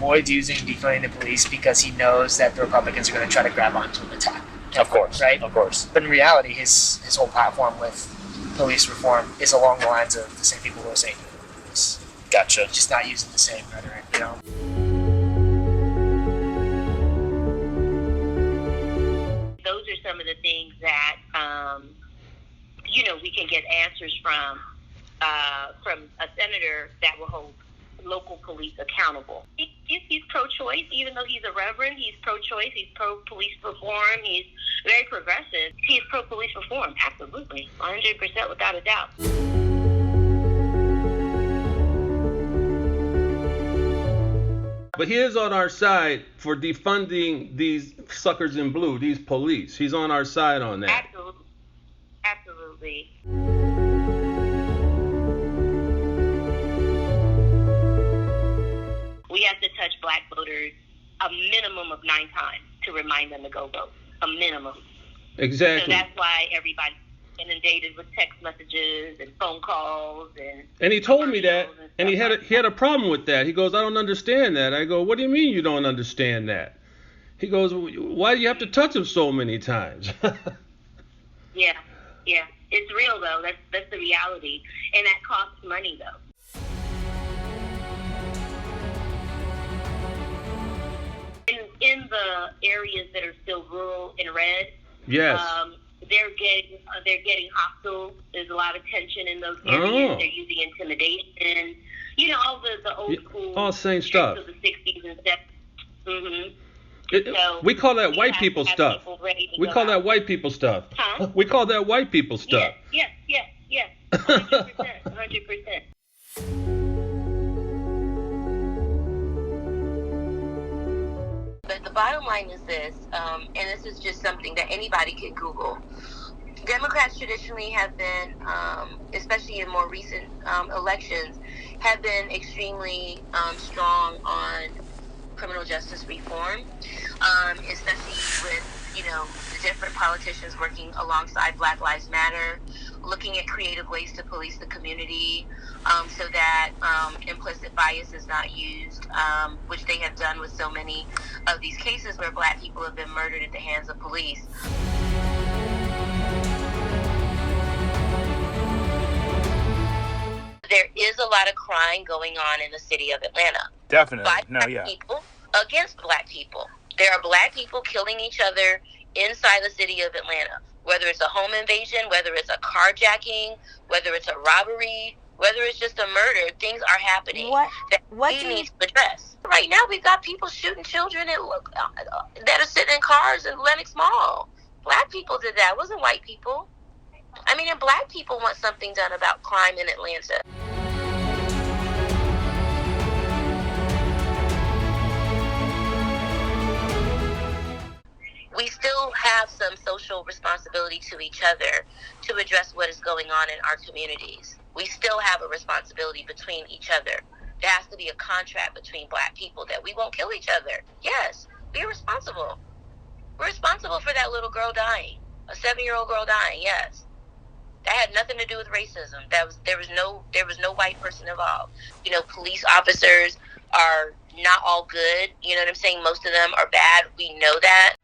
avoids using defunding the police because he knows that the Republicans are going to try to grab onto an attack. Of course, right? Of course. But in reality, his whole platform with police reform is along the lines of the same people who are saying police. Gotcha. Just not using the same rhetoric, you know. Those are some of the things that we can get answers from a senator that will hold local police accountable. He's pro-choice, even though he's a reverend. He's pro-choice. He's pro-police reform. He's very progressive. He's pro-police reform, absolutely, 100% without a doubt. But he is on our side for defunding these suckers in blue, these police. He's on our side on that. Absolutely. We have to touch black voters a minimum of 9 times to remind them to go vote. A minimum. Exactly. So that's why everybody's inundated with text messages and phone calls and he told me that, and he had a problem with that. He goes, I don't understand that. I go, what do you mean you don't understand that? He goes, why do you have to touch him so many times? Yeah. It's real, though. That's the reality. And that costs money, though. In the areas that are still rural and red, yes, they're getting hostile. There's a lot of tension in those areas. Oh. They're using intimidation. All the old school all same stuff of the 60s and 70s. Mm-hmm. We call that white people stuff. We call that white people stuff. Huh? We call that white people stuff. Yes. 100%. But the bottom line is this, and this is just something that anybody can Google. Democrats traditionally have been, especially in more recent elections, have been extremely strong on criminal justice reform, especially with, the different politicians working alongside Black Lives Matter, looking at creative ways to police the community so that implicit bias is not used, which they have done with so many of these cases where Black people have been murdered at the hands of police. There is a lot of crime going on in the city of Atlanta. Definitely. By Black people against Black people. There are Black people killing each other inside the city of Atlanta. Whether it's a home invasion, whether it's a carjacking, whether it's a robbery, whether it's just a murder, things are happening that we need to address. Right now, we've got people shooting children that are sitting in cars in Lenox Mall. Black people did that. It wasn't white people. And Black people want something done about crime in Atlanta. We still have some social responsibility to each other to address what is going on in our communities. We still have a responsibility between each other. There has to be a contract between Black people that we won't kill each other. Yes, we're responsible. We're responsible for that little girl dying, a 7-year-old girl dying, yes. That had nothing to do with racism. There was no white person involved. Police officers are not all good. You know what I'm saying? Most of them are bad. We know that.